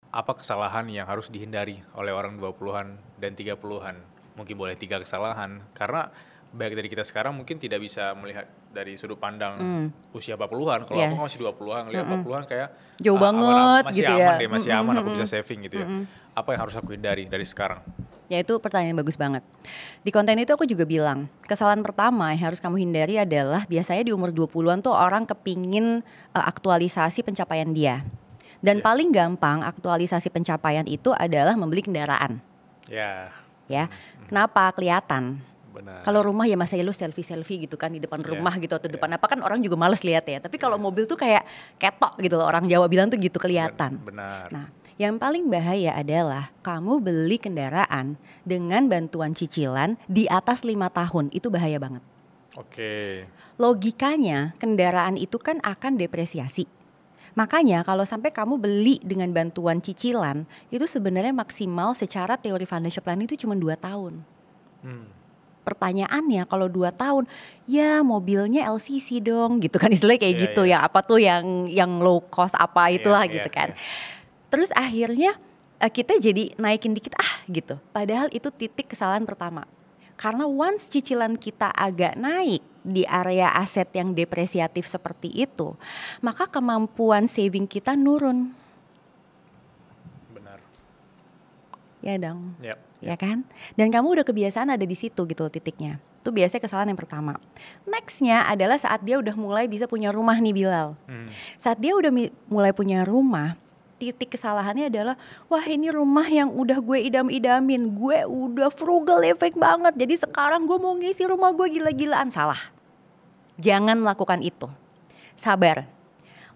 apa kesalahan yang harus dihindari oleh orang 20-an dan 30-an? Mungkin boleh 3 kesalahan, karena baik dari kita sekarang mungkin tidak bisa melihat dari sudut pandang usia 40-an. Kalau aku masih Yes. 20-an, lihat 40-an kayak Jauh aman, banget masih gitu aman ya. deh, masih aman, aku bisa saving gitu ya. Apa yang harus aku hindari dari sekarang? Ya itu pertanyaan yang bagus banget. Di konten itu aku juga bilang, kesalahan pertama yang harus kamu hindari adalah biasanya di umur 20-an tuh orang kepingin aktualisasi pencapaian dia. Dan Yes. paling gampang aktualisasi pencapaian itu adalah membeli kendaraan. Ya, Ya, kenapa? Kelihatan. benar. Kalau rumah ya masa lu selfie gitu kan di depan rumah gitu atau depan apa kan orang juga males lihat ya. Tapi kalau mobil tuh kayak ketok gitu loh, orang Jawa bilang tuh gitu kelihatan. Benar. Nah, yang paling bahaya adalah kamu beli kendaraan dengan bantuan cicilan di atas 5 tahun. Itu bahaya banget. Oke. Logikanya kendaraan itu kan akan depresiasi. Makanya kalau sampai kamu beli dengan bantuan cicilan, itu sebenarnya maksimal secara teori financial plan itu cuma 2 tahun. Pertanyaannya kalau 2 tahun, ya mobilnya LCC dong gitu kan, istilahnya kayak Iya, gitu iya. ya, apa tuh yang low cost apa itulah Iya, gitu iya, kan. iya. Terus akhirnya kita jadi naikin dikit gitu. Padahal itu titik kesalahan pertama. Karena once cicilan kita agak naik di area aset yang depresiatif seperti itu, maka kemampuan saving kita nurun. Benar. Ya dong. Yap. Ya kan? Dan kamu udah kebiasaan ada di situ gitu loh titiknya. Itu biasanya kesalahan yang pertama. Nextnya adalah saat dia udah mulai bisa punya rumah nih Bilal. Saat dia udah mulai punya rumah, titik kesalahannya adalah, wah ini rumah yang udah gue idam-idamin, gue udah frugal living banget, jadi sekarang gue mau ngisi rumah gue gila-gilaan. Salah. Jangan melakukan itu. Sabar.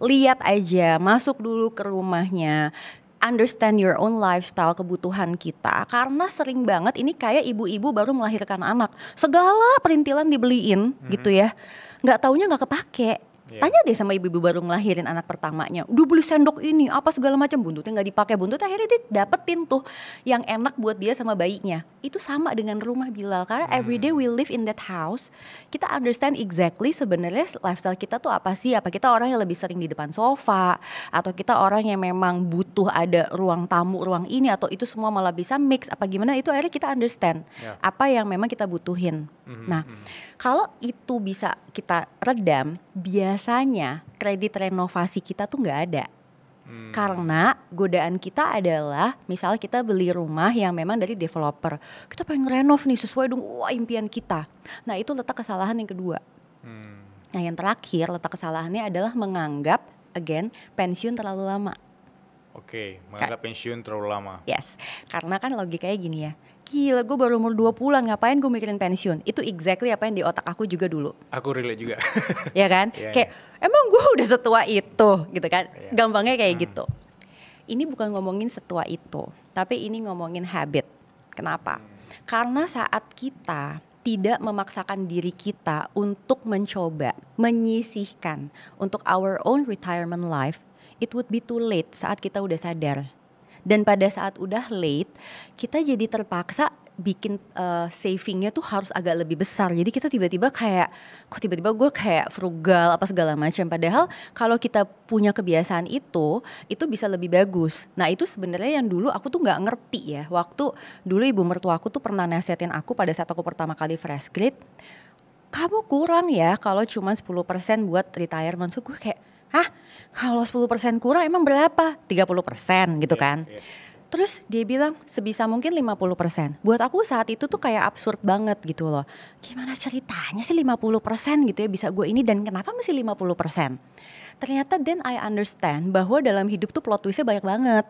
Lihat aja, masuk dulu ke rumahnya. Understand your own lifestyle, kebutuhan kita. Karena sering banget ini kayak ibu-ibu baru melahirkan anak, segala perintilan dibeliin gitu ya, nggak taunya nggak kepake. Tanya deh sama ibu-ibu baru ngelahirin anak pertamanya, udah beli sendok ini apa segala macam, buntutnya nggak dipakai, buntutnya akhirnya dia dapetin tuh yang enak buat dia sama bayinya. Itu sama dengan rumah Bilal, karena everyday we live in that house, kita understand exactly sebenarnya lifestyle kita tuh apa sih. Apa kita orang yang lebih sering di depan sofa, atau kita orang yang memang butuh ada ruang tamu, ruang ini, atau itu semua malah bisa mix apa gimana. Itu akhirnya kita understand apa yang memang kita butuhin. Nah, kalau itu bisa kita redam, biasanya kredit renovasi kita tuh nggak ada. Karena godaan kita adalah misal kita beli rumah yang memang dari developer, kita pengen renov nih sesuai dong impian kita. Nah itu letak kesalahan yang kedua. Nah yang terakhir letak kesalahannya adalah menganggap again pensiun terlalu lama. Oke, menganggap pensiun terlalu lama. Yes, karena kan logikanya gini ya, gila gue baru umur 20-an ngapain gue mikirin pensiun. Itu exactly apa yang di otak aku juga dulu. Aku relate juga. Ya kan, kayak emang gue udah setua itu gitu kan, gampangnya kayak gitu. Ini bukan ngomongin setua itu, tapi ini ngomongin habit. Kenapa? Karena saat kita tidak memaksakan diri kita untuk mencoba menyisihkan untuk our own retirement life, it would be too late saat kita udah sadar. Dan pada saat udah late, kita jadi terpaksa bikin savingnya tuh harus agak lebih besar. Jadi kita tiba-tiba kayak, kok tiba-tiba gue kayak frugal apa segala macam. Padahal kalau kita punya kebiasaan itu bisa lebih bagus. Nah itu sebenarnya yang dulu aku tuh nggak ngerti ya. Waktu dulu ibu mertua aku tuh pernah nasihatin aku pada saat aku pertama kali fresh grade, kamu kurang ya kalau cuma 10% buat retirement. So gue kayak, hah? Kalau 10% kurang emang berapa? 30% gitu kan. Terus dia bilang sebisa mungkin 50%. Buat aku saat itu tuh kayak absurd banget gitu loh. Gimana ceritanya sih 50% gitu ya bisa gue ini, dan kenapa mesti 50%? Ternyata then I understand bahwa dalam hidup tuh plot twistnya banyak banget.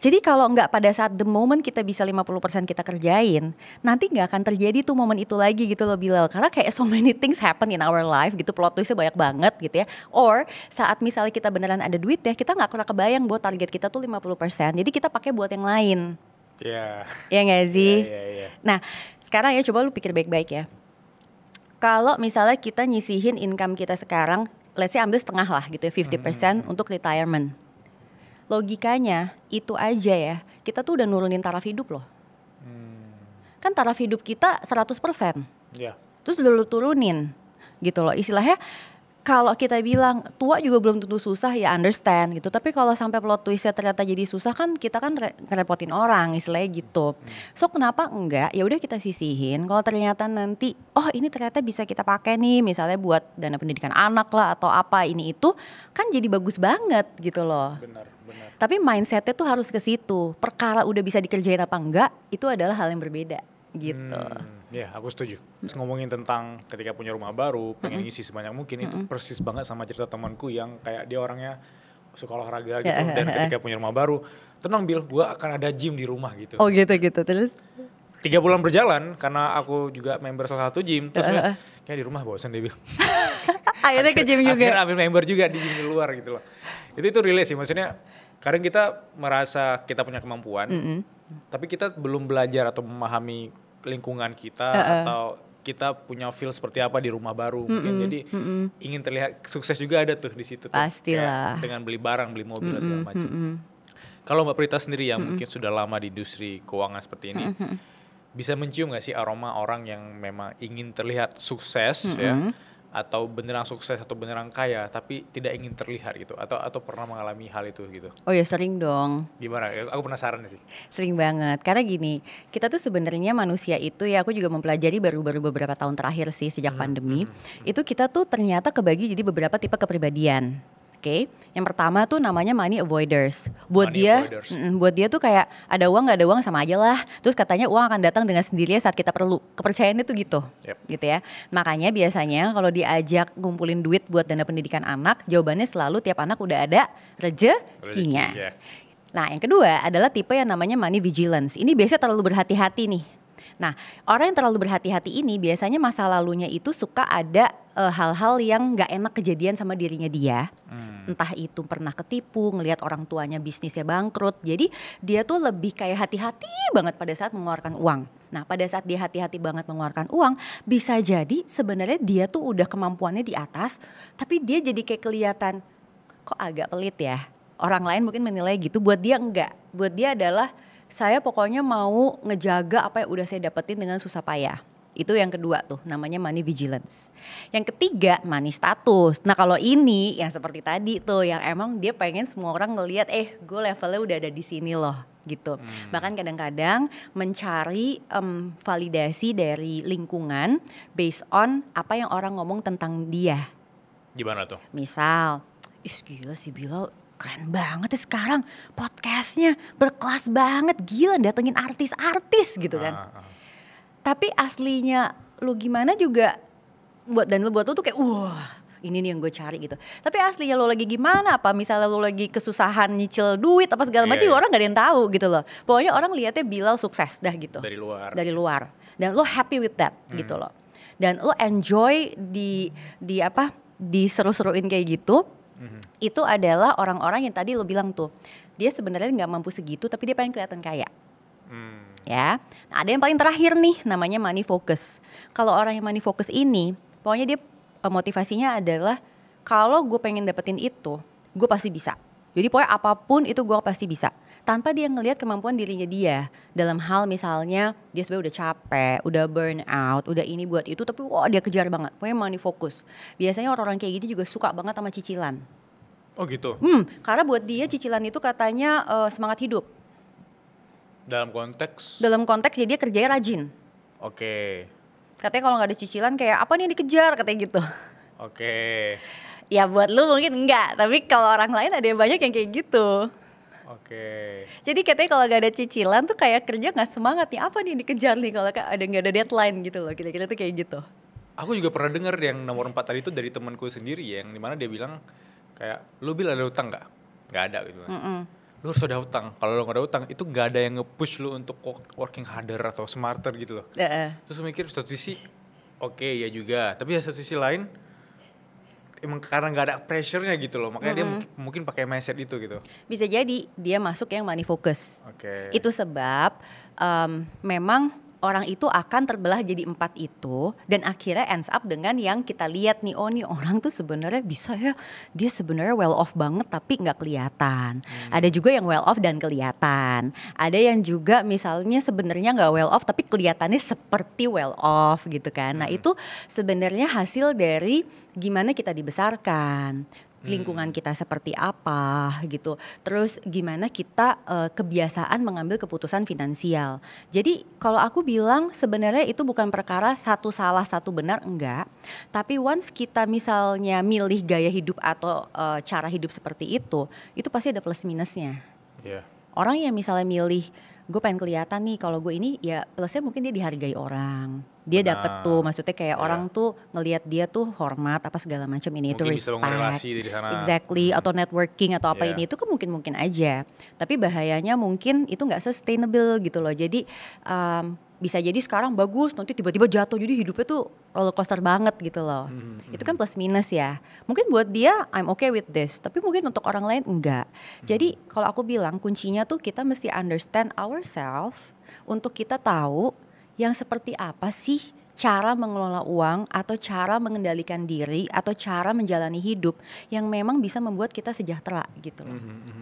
Jadi kalau nggak pada saat the moment kita bisa 50% kita kerjain, nanti nggak akan terjadi tuh momen itu lagi gitu loh Bilal. Karena kayak so many things happen in our life gitu, plot twistnya banyak banget gitu ya. Or saat misalnya kita beneran ada duit ya, kita nggak pernah kebayang buat target kita tuh 50%. Jadi kita pakai buat yang lain. Iya. Ya nggak sih? Iya. Nah sekarang ya coba lu pikir baik-baik ya. Kalau misalnya kita nyisihin income kita sekarang, let's say ambil setengah lah gitu ya, 50% untuk retirement. Logikanya itu aja ya, kita tuh udah nurunin taraf hidup loh. Kan taraf hidup kita 100%. Iya. Terus udah lu turunin gitu loh. Istilahnya kalau kita bilang tua juga belum tentu susah, ya understand gitu. Tapi kalau sampai plot twistnya ternyata jadi susah kan kita kan ngerepotin orang istilahnya gitu. So kenapa enggak? Ya udah kita sisihin. Kalau ternyata nanti oh ini ternyata bisa kita pakai nih, misalnya buat dana pendidikan anak lah atau apa ini itu, kan jadi bagus banget gitu loh. Benar. Tapi mindsetnya tuh harus ke situ. Perkara udah bisa dikerjain apa enggak, itu adalah hal yang berbeda gitu. Ya, aku setuju. Terus ngomongin tentang ketika punya rumah baru, pengen ngisi sebanyak mungkin, itu persis banget sama cerita temanku yang kayak dia orangnya suka olahraga gitu, dan ketika punya rumah baru, tenang Bil, gue akan ada gym di rumah gitu. Oh gitu, terus? 3 bulan berjalan, karena aku juga member salah satu gym, terus kayak di rumah bosan deh Bil. Akhirnya ke gym juga? Akhirnya ambil member juga di gym di luar gitu loh. Itu relate sih, maksudnya kadang kita merasa kita punya kemampuan, tapi kita belum belajar atau memahami lingkungan kita atau kita punya feel seperti apa di rumah baru mungkin, jadi ingin terlihat sukses juga ada tuh di situ tuh. Pastilah. Dengan beli barang, beli mobil dan segala macam. Kalau Mbak Prita sendiri yang mungkin sudah lama di industri keuangan seperti ini, bisa mencium nggak sih aroma orang yang memang ingin terlihat sukses ya, atau beneran sukses atau beneran kaya tapi tidak ingin terlihat gitu, atau pernah mengalami hal itu gitu? Oh ya sering dong. Gimana? Aku penasaran sih. Sering banget, karena gini, kita tuh sebenarnya manusia itu ya, aku juga mempelajari baru beberapa tahun terakhir sih sejak pandemi, itu kita tuh ternyata kebagi jadi beberapa tipe kepribadian. Oke, yang pertama tuh namanya money avoiders. Buat dia tuh kayak ada uang nggak ada uang sama aja lah. Terus katanya uang akan datang dengan sendirinya saat kita perlu. Kepercayaannya tuh gitu, gitu ya. Makanya biasanya kalau diajak ngumpulin duit buat dana pendidikan anak, jawabannya selalu tiap anak udah ada rezekinya. Nah, yang kedua adalah tipe yang namanya money vigilance. Ini biasanya terlalu berhati-hati nih. Nah, orang yang terlalu berhati-hati ini biasanya masa lalunya itu suka ada hal-hal yang gak enak kejadian sama dirinya dia. Entah itu pernah ketipu, ngelihat orang tuanya bisnisnya bangkrut. Jadi dia tuh lebih kayak hati-hati banget pada saat mengeluarkan uang. Nah, pada saat dia hati-hati banget mengeluarkan uang, bisa jadi sebenarnya dia tuh udah kemampuannya di atas, tapi dia jadi kayak kelihatan kok agak pelit ya. Orang lain mungkin menilai gitu, buat dia enggak. Buat dia adalah saya pokoknya mau ngejaga apa yang udah saya dapetin dengan susah payah. Itu yang kedua tuh, namanya money vigilance. Yang ketiga, money status. Nah kalau ini yang seperti tadi tuh, yang emang dia pengen semua orang ngelihat, gue levelnya udah ada di sini loh gitu. Bahkan kadang-kadang mencari validasi dari lingkungan based on apa yang orang ngomong tentang dia. Gimana tuh? Misal, gila si Bilal keren banget ya sekarang, podcastnya berkelas banget, gila datengin artis-artis gitu kan. Tapi aslinya lu gimana juga buat lu tuh kayak wah ini nih yang gue cari gitu. Tapi aslinya lu lagi gimana, apa misalnya lu lagi kesusahan nyicil duit apa segala macam, orang gak ada yang tahu gitu loh. Pokoknya orang lihatnya Bilal sukses dah gitu. Dari luar. Dan lu happy with that gitu loh. Dan lu enjoy diseru-seruin kayak gitu. Itu adalah orang-orang yang tadi lo bilang tuh, dia sebenarnya nggak mampu segitu tapi dia pengen kelihatan kaya. Ya, nah, ada yang paling terakhir nih namanya money focus. Kalau orang yang money focus ini, pokoknya dia motivasinya adalah kalau gue pengen dapetin itu, gue pasti bisa. Jadi pokoknya apapun itu gue pasti bisa. Tanpa dia ngelihat kemampuan dirinya dia dalam hal misalnya dia sebenarnya udah capek, udah burn out, udah ini buat itu, tapi wah dia kejar banget. Pokoknya money focus. Biasanya orang-orang kayak gitu juga suka banget sama cicilan. Oh gitu? Karena buat dia cicilan itu katanya semangat hidup. Dalam konteks? Dalam konteks ya dia kerjanya rajin. Oke. Katanya kalau gak ada cicilan kayak apa nih yang dikejar katanya gitu. Oke. Ya buat lu mungkin enggak, tapi kalau orang lain ada yang banyak yang kayak gitu. Oke. Jadi katanya kalau gak ada cicilan tuh kayak kerja gak semangat nih, apa nih yang dikejar nih kalau gak ada deadline gitu loh, kira-kira tuh kayak gitu. Aku juga pernah dengar yang nomor 4 tadi itu dari temanku sendiri yang dimana dia bilang kayak, lu Bil ada utang gak? Gak ada gitu. Lu harus ada utang, kalau lu gak ada utang itu gak ada yang nge-push lu untuk working harder atau smarter gitu loh. Terus mikir satu sisi, oke, ya juga, tapi satu sisi lain emang karena gak ada pressure-nya gitu loh, makanya dia mungkin pakai mindset itu gitu. Bisa jadi dia masuk yang money focus. Oke. Itu sebab memang orang itu akan terbelah jadi 4 itu, dan akhirnya ends up dengan yang kita lihat nih, oh nih orang tuh sebenarnya bisa ya, dia sebenarnya well off banget tapi nggak kelihatan. Ada juga yang well off dan kelihatan. Ada yang juga misalnya sebenarnya nggak well off tapi kelihatannya seperti well off gitu kan. Nah itu sebenarnya hasil dari gimana kita dibesarkan, lingkungan kita seperti apa gitu. Terus gimana kita kebiasaan mengambil keputusan finansial. Jadi kalau aku bilang sebenarnya itu bukan perkara satu salah satu benar, enggak. Tapi once kita misalnya milih gaya hidup atau cara hidup seperti itu pasti ada plus minusnya. Yeah. Orang yang misalnya milih gue pengen kelihatan nih kalau gue ini, ya plusnya mungkin dia dihargai orang, dia dapet tuh, maksudnya kayak orang tuh ngelihat dia tuh hormat apa segala macam, ini itu mungkin bisa respect, relasi di sana. exactly, atau networking atau apa ini itu kan mungkin aja, tapi bahayanya mungkin itu nggak sustainable gitu loh. Jadi bisa jadi sekarang bagus, nanti tiba-tiba jatuh, jadi hidupnya tuh roller coaster banget gitu loh. Itu kan plus minus ya. Mungkin buat dia I'm okay with this, tapi mungkin untuk orang lain enggak. Jadi kalau aku bilang kuncinya tuh kita mesti understand ourselves untuk kita tahu yang seperti apa sih cara mengelola uang atau cara mengendalikan diri atau cara menjalani hidup yang memang bisa membuat kita sejahtera gitu loh.